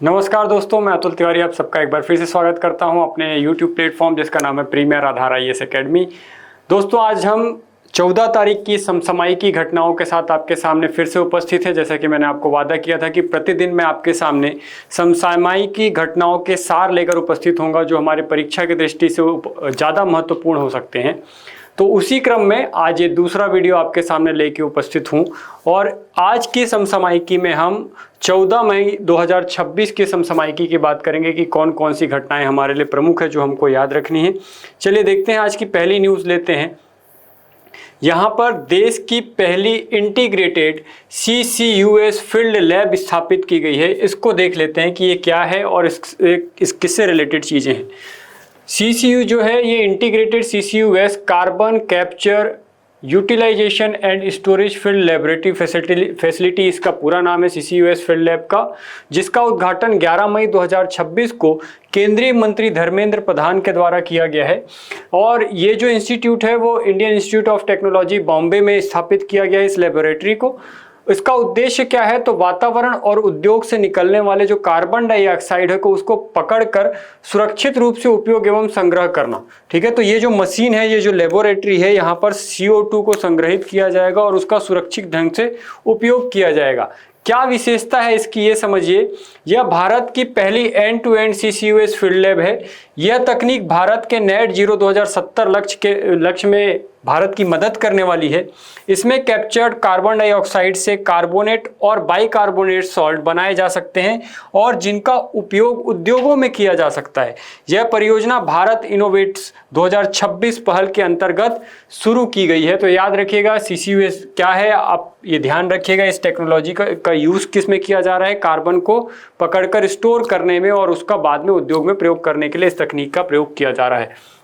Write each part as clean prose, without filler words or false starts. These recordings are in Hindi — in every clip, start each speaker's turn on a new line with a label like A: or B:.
A: नमस्कार दोस्तों, मैं अतुल तिवारी आप सबका एक बार फिर से स्वागत करता हूं अपने YouTube प्लेटफॉर्म जिसका नाम है प्रीमियर आधार IAS एकेडमी। दोस्तों, आज हम 14 तारीख की समसामयिकी घटनाओं के साथ आपके सामने फिर से उपस्थित है। जैसा कि मैंने आपको वादा किया था कि प्रतिदिन मैं आपके सामने समसामयिकी घटनाओं के सार लेकर उपस्थित होऊंगा जो हमारे परीक्षा की दृष्टि से ज़्यादा महत्वपूर्ण हो सकते हैं। तो उसी क्रम में आज ये दूसरा वीडियो आपके सामने लेके उपस्थित हूँ और आज की समसामयिकी में हम 14 मई 2026 की समसामयिकी की बात करेंगे कि कौन कौन सी घटनाएं हमारे लिए प्रमुख है जो हमको याद रखनी है। चलिए देखते हैं, आज की पहली न्यूज़ लेते हैं। यहाँ पर देश की पहली इंटीग्रेटेड CCUS फील्ड लैब स्थापित की गई है। इसको देख लेते हैं कि ये क्या है और इस किससे रिलेटेड चीज़ें हैं। CCU जो है ये integrated CCUS carbon capture utilization and storage field laboratory facility इसका पूरा नाम है CCUS फील्ड लैब का, जिसका उद्घाटन 11 मई 2026 को केंद्रीय मंत्री धर्मेंद्र प्रधान के द्वारा किया गया है। और ये जो इंस्टीट्यूट है वो Indian institute of technology Bombay में स्थापित किया गया है इस लेबोरेटरी को। इसका उद्देश्य क्या है, तो वातावरण और उद्योग से निकलने वाले जो कार्बन डाइऑक्साइड है को उसको पकड़कर सुरक्षित रूप से उपयोग एवं संग्रह करना। ठीक है, तो ये जो मशीन है, ये जो लेबोरेटरी है, यहाँ पर CO2 को संग्रहित किया जाएगा और उसका सुरक्षित ढंग से उपयोग किया जाएगा। क्या विशेषता है इसकी, ये समझिए। यह भारत की पहली end to end CCUS field lab है। यह तकनीक भारत के नेट जीरो 2070 लक्ष्य में भारत की मदद करने वाली है। इसमें कैप्चर्ड कार्बन डाइऑक्साइड से कार्बोनेट और बाइकार्बोनेट सॉल्ट बनाए जा सकते हैं और जिनका उपयोग उद्योगों में किया जा सकता है। यह परियोजना भारत इनोवेट्स 2026 पहल के अंतर्गत शुरू की गई है। तो याद रखिएगा CCUS क्या है, आप ये ध्यान रखिएगा। इस टेक्नोलॉजी का यूज़ किस में किया जा रहा है, कार्बन को पकड़कर स्टोर करने में और उसका बाद में उद्योग में प्रयोग करने के लिए इस तकनीक का प्रयोग किया जा रहा है।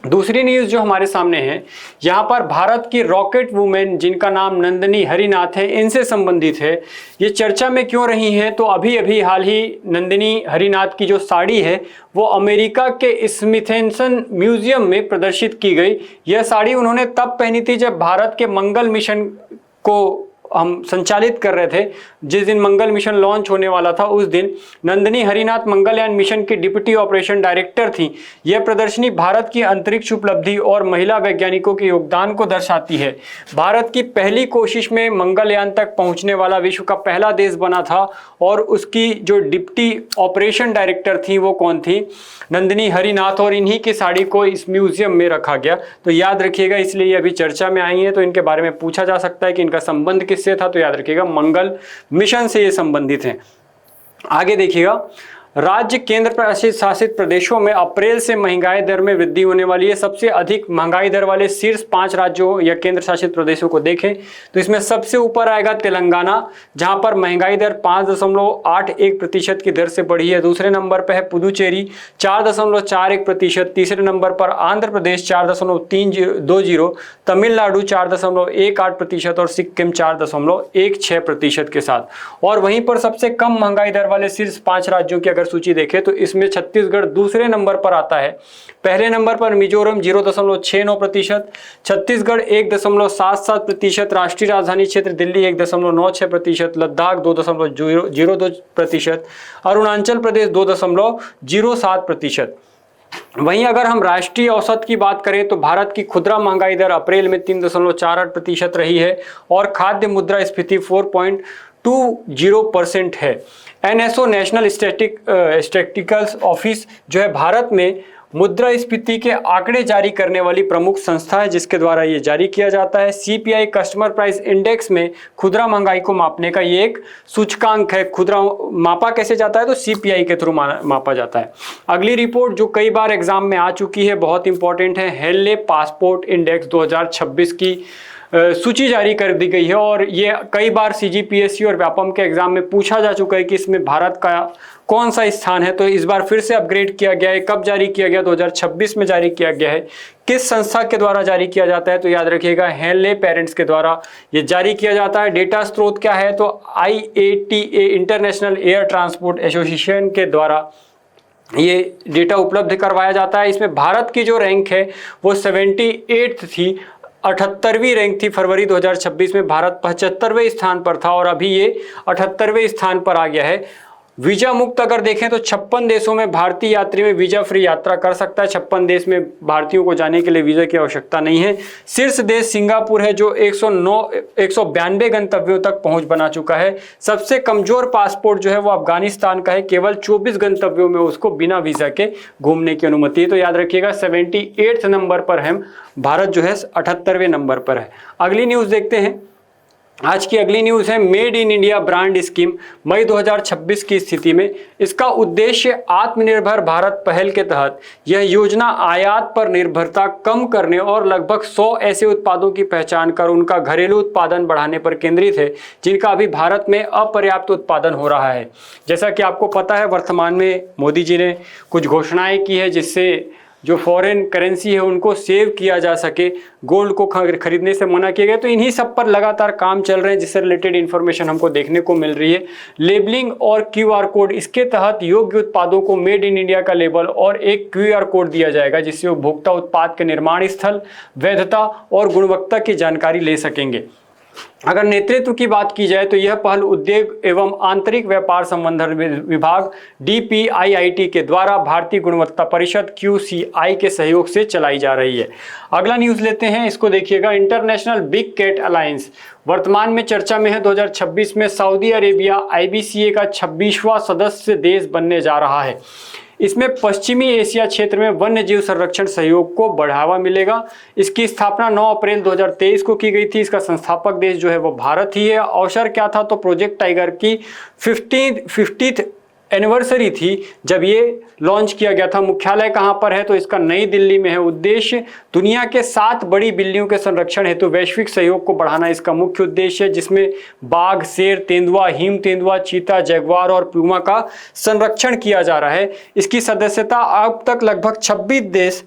A: दूसरी न्यूज़ जो हमारे सामने है, यहाँ पर भारत की रॉकेट वुमेन जिनका नाम नंदिनी हरिनाथ है, इनसे संबंधित है। ये चर्चा में क्यों रही हैं, तो अभी हाल ही नंदिनी हरिनाथ की जो साड़ी है वो अमेरिका के स्मिथेसन म्यूजियम में प्रदर्शित की गई। यह साड़ी उन्होंने तब पहनी थी जब भारत के मंगल मिशन को हम संचालित कर रहे थे। जिस दिन मंगल मिशन लॉन्च होने वाला था उस दिन नंदिनी हरिनाथ मंगलयान मिशन की डिप्टी ऑपरेशन डायरेक्टर थी। यह प्रदर्शनी भारत की अंतरिक्ष उपलब्धि और महिला वैज्ञानिकों के योगदान को दर्शाती है। भारत की पहली कोशिश में मंगलयान तक पहुंचने वाला विश्व का पहला देश बना था और उसकी जो डिप्टी ऑपरेशन डायरेक्टर थी वो कौन थी, नंदिनी हरिनाथ। और इन्हीं की साड़ी को इस म्यूजियम में रखा गया। तो याद रखिएगा, इसलिए ये अभी चर्चा में आई है तो इनके बारे में पूछा जा सकता है कि इनका संबंध किससे था। तो याद रखिएगा, मंगल मिशन से ये संबंधित हैं। आगे देखिएगा, राज्य केंद्र शासित प्रदेशों में अप्रैल से महंगाई दर में वृद्धि होने वाली है। सबसे अधिक महंगाई दर वाले शीर्ष 5 राज्यों या केंद्र शासित प्रदेशों को देखें तो इसमें सबसे ऊपर आएगा तेलंगाना, जहां पर महंगाई दर 5.81% की दर से बढ़ी है। दूसरे नंबर पर है पुदुचेरी 4.41%। तीसरे नंबर पर आंध्र प्रदेश 4.320, तमिलनाडु 4.18% और सिक्किम 4.16% के साथ। और वहीं पर सबसे कम महंगाई दर वाले शीर्ष 5 राज्यों की अगर सूची देखें तो इसमें छत्तीसगढ़ दूसरे नंबर पर आता है। पहले नंबर पर मिजोरम 0.69%, छत्तीसगढ़ 1.77%, राष्ट्रीय राजधानी क्षेत्र दिल्ली 1.96%, लद्दाख 2.02%, अरुणाचल प्रदेश 2.07%। वहीं अगर हम राष्ट्रीय औसत की बात करें तो भारत की खुदरा महंगाई दर अप्रैल में 3.48% रही है और खाद्य मुद्रास्फीति 4.20% है। NSO नेशनल स्टैटिस्टिकल ऑफिस जो है भारत में मुद्रास्फीति के आंकड़े जारी करने वाली प्रमुख संस्था है जिसके द्वारा ये जारी किया जाता है। CPI कस्टमर प्राइस इंडेक्स में खुदरा महंगाई को मापने का ये एक सूचकांक है। खुदरा मापा कैसे जाता है, तो CPI के थ्रू मापा जाता है। अगली रिपोर्ट जो कई बार एग्जाम में आ चुकी है, बहुत इंपॉर्टेंट है, हेनले पासपोर्ट इंडेक्स 2026 की सूची जारी कर दी गई है और ये कई बार CGPSC और व्यापम के एग्जाम में पूछा जा चुका है कि इसमें भारत का कौन सा स्थान है। तो इस बार फिर से अपग्रेड किया गया है। कब जारी किया गया, 2026 में जारी किया गया है। किस संस्था के द्वारा जारी किया जाता है, तो याद रखिएगा हेनले पेरेंट्स के द्वारा ये जारी किया जाता है। डेटा स्रोत क्या है, तो IATA international air transport association के द्वारा ये डेटा उपलब्ध करवाया जाता है। इसमें भारत की जो रैंक है वो 78 थी, 78वीं रैंक थी। फरवरी 2026 में भारत 75वें स्थान पर था और अभी ये 78वें स्थान पर आ गया है। वीजा मुक्त अगर देखें तो 56 देशों में भारतीय यात्री में वीजा फ्री यात्रा कर सकता है। 56 देश में भारतीयों को जाने के लिए वीजा की आवश्यकता नहीं है। शीर्ष देश सिंगापुर है जो 192 गंतव्यों तक पहुंच बना चुका है। सबसे कमजोर पासपोर्ट जो है वो अफगानिस्तान का है, केवल 24 गंतव्यों में उसको बिना वीजा के घूमने की अनुमति है। तो याद रखिएगा 78 नंबर पर है भारत, जो है 78वें नंबर पर है। अगली न्यूज देखते हैं। आज की अगली न्यूज़ है made in India brand scheme मई 2026 की स्थिति में। इसका उद्देश्य आत्मनिर्भर भारत पहल के तहत यह योजना आयात पर निर्भरता कम करने और लगभग 100 ऐसे उत्पादों की पहचान कर उनका घरेलू उत्पादन बढ़ाने पर केंद्रित है जिनका अभी भारत में अपर्याप्त उत्पादन हो रहा है। जैसा कि आपको पता है, वर्तमान में मोदी जी ने कुछ घोषणाएं की है जिससे जो फॉरेन करेंसी है उनको सेव किया जा सके, गोल्ड को खरीदने से मना किया गया। तो इन्हीं सब पर लगातार काम चल रहे हैं जिससे रिलेटेड इन्फॉर्मेशन हमको देखने को मिल रही है। लेबलिंग और QR कोड, इसके तहत योग्य उत्पादों को मेड इन इंडिया का लेबल और एक QR कोड दिया जाएगा जिससे उपभोक्ता उत्पाद के निर्माण स्थल, वैधता और गुणवत्ता की जानकारी ले सकेंगे। अगर नेतृत्व की बात की जाए तो यह पहल उद्योग एवं आंतरिक व्यापार संवर्धन विभाग DPIIT के द्वारा भारतीय गुणवत्ता परिषद QCI के सहयोग से चलाई जा रही है। अगला न्यूज लेते हैं, इसको देखिएगा। इंटरनेशनल बिग कैट अलायंस वर्तमान में चर्चा में है। 2026 में सऊदी अरेबिया IBCA का 26वां सदस्य देश बनने जा रहा है। इसमें पश्चिमी एशिया क्षेत्र में वन्य जीव संरक्षण सहयोग को बढ़ावा मिलेगा। इसकी स्थापना 9 अप्रैल 2023 को की गई थी। इसका संस्थापक देश जो है वो भारत ही है। अवसर क्या था, तो प्रोजेक्ट टाइगर की 50th एनिवर्सरी थी जब ये लॉन्च किया गया था। मुख्यालय कहाँ पर है, तो इसका नई दिल्ली में है। उद्देश्य दुनिया के 7 बड़ी बिल्लियों के संरक्षण हेतु वैश्विक सहयोग को बढ़ाना इसका मुख्य उद्देश्य है, जिसमें बाघ, शेर, तेंदुआ, हिम तेंदुआ, चीता, जगुआर और प्यूमा का संरक्षण किया जा रहा है। इसकी सदस्यता अब तक लगभग 26 देश,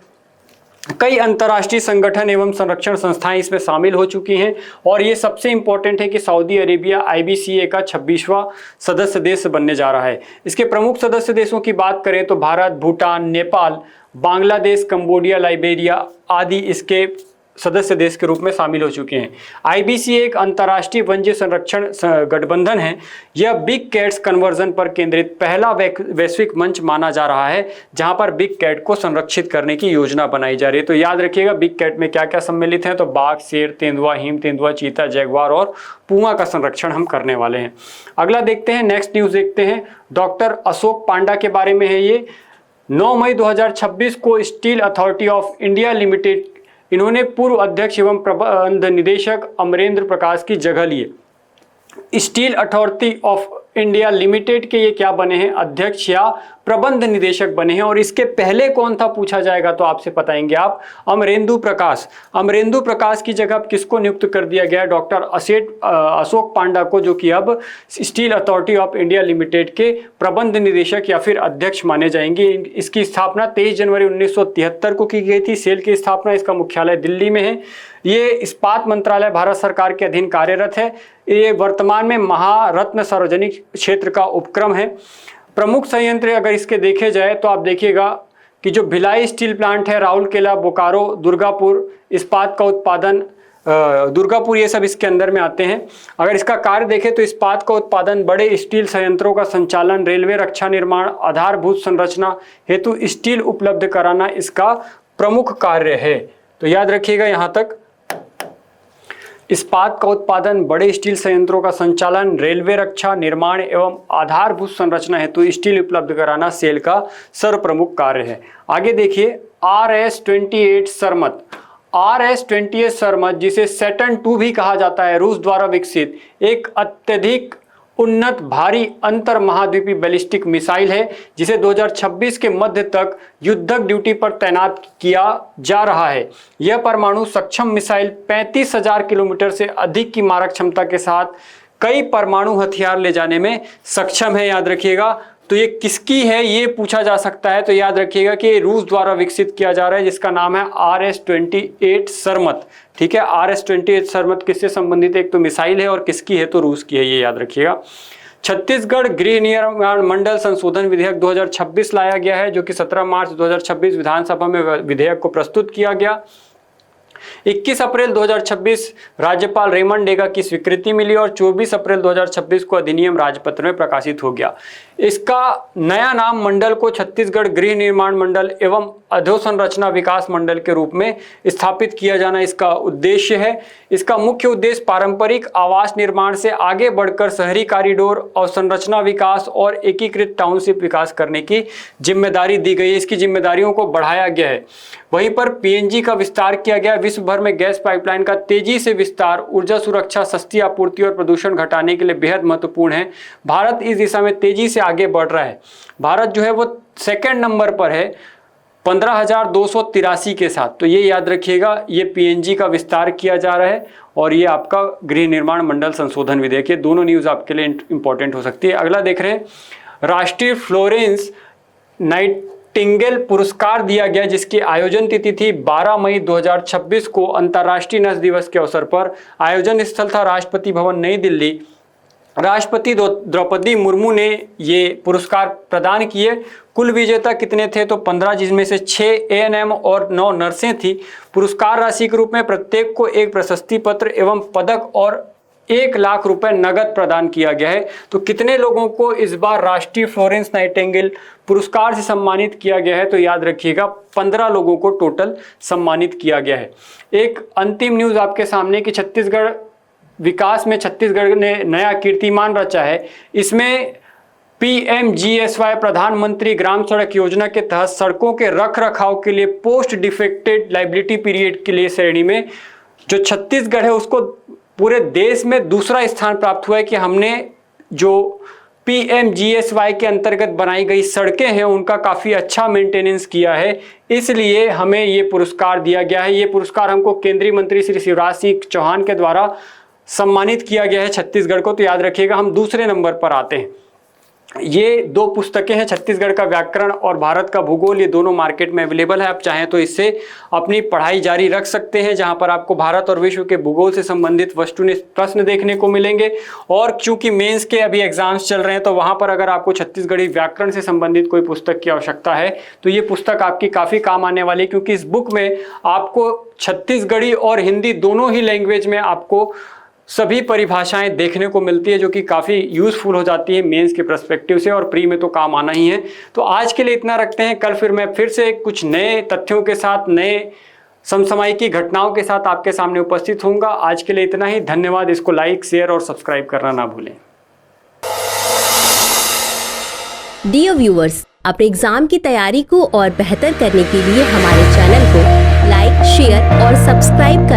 A: कई अंतर्राष्ट्रीय संगठन एवं संरक्षण संस्थाएं इसमें शामिल हो चुकी हैं। और ये सबसे इंपॉर्टेंट है कि सऊदी अरेबिया IBCA का 26वां सदस्य देश बनने जा रहा है। इसके प्रमुख सदस्य देशों की बात करें तो भारत, भूटान, नेपाल, बांग्लादेश, कंबोडिया, लाइबेरिया आदि इसके सदस्य देश के रूप में शामिल हो चुके हैं। IBCA एक अंतर्राष्ट्रीय वन्यजीव संरक्षण गठबंधन है। यह बिग कैट्स कन्वर्जन पर केंद्रित पहला वैश्विक मंच माना जा रहा है जहां पर बिग कैट को संरक्षित करने की योजना बनाई जा रही है। तो याद रखिएगा बिग कैट में क्या क्या सम्मिलित है, तो बाघ, शेर, तेंदुआ, हिम तेंदुआ, चीता, जगुआर और पूमा का संरक्षण हम करने वाले हैं। अगला देखते हैं, नेक्स्ट न्यूज देखते हैं। डॉक्टर अशोक पांडा के बारे में है ये। 9 मई 2026 को steel Authority of India limited, इन्होंने पूर्व अध्यक्ष एवं प्रबंध निदेशक अमरेंद्र प्रकाश की जगह ली। Steel Authority of India Limited के ये क्या बने हैं, अध्यक्ष या प्रबंध निदेशक बने हैं। और इसके पहले कौन था पूछा जाएगा तो आपसे बताएंगे आप, अमरेंदु प्रकाश। अमरेंदु प्रकाश की जगह किसको नियुक्त कर दिया गया, डॉक्टर अशोक पांडा को, जो कि अब steel Authority of India Limited के प्रबंध निदेशक या फिर अध्यक्ष माने जाएंगे। इसकी स्थापना 23 जनवरी 1973 को की गई थी। सेल की स्थापना, इसका मुख्यालय दिल्ली में है। ये इस्पात मंत्रालय भारत सरकार के अधीन कार्यरत है। ये वर्तमान में महारत्न सार्वजनिक क्षेत्र का उपक्रम है। प्रमुख संयंत्र अगर इसके देखे जाए तो आप देखिएगा कि जो भिलाई स्टील प्लांट है, राउरकेला, बोकारो, दुर्गापुर इस्पात का उत्पादन, दुर्गापुर, ये सब इसके अंदर में आते हैं। अगर इसका कार्य देखें तो इस्पात का उत्पादन, बड़े स्टील संयंत्रों का संचालन, रेलवे रक्षा निर्माण, आधारभूत संरचना हेतु स्टील उपलब्ध कराना इसका प्रमुख कार्य है। तो याद रखिएगा यहाँ तक, इस्पात का उत्पादन, बड़े स्टील संयंत्रों का संचालन, रेलवे रक्षा निर्माण एवं आधारभूत संरचना हेतु स्टील उपलब्ध कराना सेल का सर्वप्रमुख कार्य है। आगे देखिए, RS-28 सरमत। RS-28 सरमत, जिसे सैटर्न 2 भी कहा जाता है, रूस द्वारा विकसित एक अत्यधिक उन्नत भारी अंतर महाद्वीपीय बैलिस्टिक मिसाइल है जिसे 2026 के मध्य तक युद्धक ड्यूटी पर तैनात किया जा रहा है। यह परमाणु सक्षम मिसाइल 35,000 किलोमीटर से अधिक की मारक क्षमता के साथ कई परमाणु हथियार ले जाने में सक्षम है। याद रखिएगा, तो ये किसकी है ये पूछा जा सकता है। तो याद रखिएगा कि रूस द्वारा विकसित किया जा रहा है जिसका नाम है RS-28 सरमत। ठीक है, RS-28 सरमत किससे संबंधित है, एक तो मिसाइल है और किसकी है तो रूस की है, ये याद रखिएगा। छत्तीसगढ़ गृह निर्माण मंडल संशोधन विधेयक 2026 लाया गया है जो कि 17 मार्च 2026 विधानसभा में विधेयक को प्रस्तुत किया गया। 21 अप्रैल 2026 राज्यपाल रेमंड डेगा की स्वीकृति मिली और 24 अप्रैल 2026 को अधिनियम राजपत्र में प्रकाशित हो गया। इसका नया नाम मंडल को छत्तीसगढ़ गृह निर्माण मंडल एवं अधोसंरचना विकास मंडल के रूप में स्थापित किया जाना इसका उद्देश्य है। इसका मुख्य उद्देश्य पारंपरिक आवास निर्माण से आगे बढ़कर शहरी कॉरिडोर, अवसंरचना विकास और एकीकृत टाउनशिप विकास करने की जिम्मेदारी दी गई है। इसकी जिम्मेदारियों को बढ़ाया गया है। वहीं पर पीएनजी का विस्तार किया गया। विश्व भर में गैस पाइपलाइन का तेजी से विस्तार ऊर्जा सुरक्षा, सस्ती आपूर्ति और प्रदूषण घटाने के लिए बेहद महत्वपूर्ण है। भारत इस दिशा में तेजी से आगे बढ़ रहा है। भारत जो है वो सेकंड नंबर पर है 15,283 के साथ। तो ये याद रखिएगा, ये पीएनजी का विस्तार किया जा रहा है और ये आपका गृह निर्माण मंडल संशोधन विधेयक, ये दोनों न्यूज़ आपके लिए इंपॉर्टेंट हो सकती है। अगला देख रहे हैं, राष्ट्रीय फ्लोरेंस नाइटिंगेल पुरस्कार दिया गया, जिसकी आयोजन तिथि थी 12 मई 2026 को अंतर्राष्ट्रीय नर्स दिवस के अवसर पर। आयोजन स्थल था राष्ट्रपति भवन, नई दिल्ली। राष्ट्रपति द्रौपदी मुर्मू ने ये पुरस्कार प्रदान किए। कुल विजेता कितने थे? तो 15, जिसमें से 6 एएनएम और 9 नर्सें थी। पुरस्कार राशि के रूप में प्रत्येक को एक प्रशस्ति पत्र एवं पदक और 1 लाख रुपए नगद प्रदान किया गया है। तो कितने लोगों को इस बार राष्ट्रीय फ्लोरेंस नाइटिंगेल पुरस्कार से सम्मानित किया गया है? तो याद रखिएगा 15 लोगों को टोटल सम्मानित किया गया है। एक अंतिम न्यूज़ आपके सामने कि छत्तीसगढ़ विकास में छत्तीसगढ़ ने नया कीर्तिमान रचा है। इसमें पीएमजीएसवाई प्रधानमंत्री ग्राम सड़क योजना के तहत सड़कों के रख रखाव के लिए पोस्ट डिफेक्टेड लाइबिलिटी पीरियड के लिए श्रेणी में जो छत्तीसगढ़ है उसको पूरे देश में दूसरा स्थान प्राप्त हुआ है कि हमने जो पीएमजीएसवाई के अंतर्गत बनाई गई सड़कें हैं उनका काफ़ी अच्छा मेंटेनेंस किया है, इसलिए हमें ये पुरस्कार दिया गया है। ये पुरस्कार हमको केंद्रीय मंत्री श्री शिवराज सिंह चौहान के द्वारा सम्मानित किया गया है छत्तीसगढ़ को। तो याद रखिएगा, हम दूसरे नंबर पर आते हैं। ये 2 पुस्तकें हैं, छत्तीसगढ़ का व्याकरण और भारत का भूगोल, ये दोनों मार्केट में अवेलेबल है। आप चाहें तो इससे अपनी पढ़ाई जारी रख सकते हैं, जहां पर आपको भारत और विश्व के भूगोल से संबंधित वस्तुनिष्ठ प्रश्न देखने को मिलेंगे। और चूंकि मेंस के अभी एग्जाम्स चल रहे हैं, तो वहां पर अगर आपको छत्तीसगढ़ी व्याकरण से संबंधित कोई पुस्तक की आवश्यकता है तो ये पुस्तक आपकी काफ़ी काम आने वाली है, क्योंकि इस बुक में आपको छत्तीसगढ़ी और हिंदी दोनों ही लैंग्वेज में आपको सभी परिभाषाएं देखने को मिलती है, जो कि काफ़ी यूज़फुल हो जाती है मेंस के पर्सपेक्टिव से, और प्री में तो काम आना ही है। तो आज के लिए इतना रखते हैं। कल फिर मैं फिर से कुछ नए तथ्यों के साथ, नए समसामयिकी घटनाओं के साथ आपके सामने उपस्थित होऊंगा। आज के लिए इतना ही। धन्यवाद। इसको लाइक, शेयर और सब्सक्राइब करना ना भूलें।
B: डियर व्यूअर्स, अपने एग्जाम की तैयारी को और बेहतर करने के लिए हमारे चैनल को लाइक, शेयर और सब्सक्राइब कर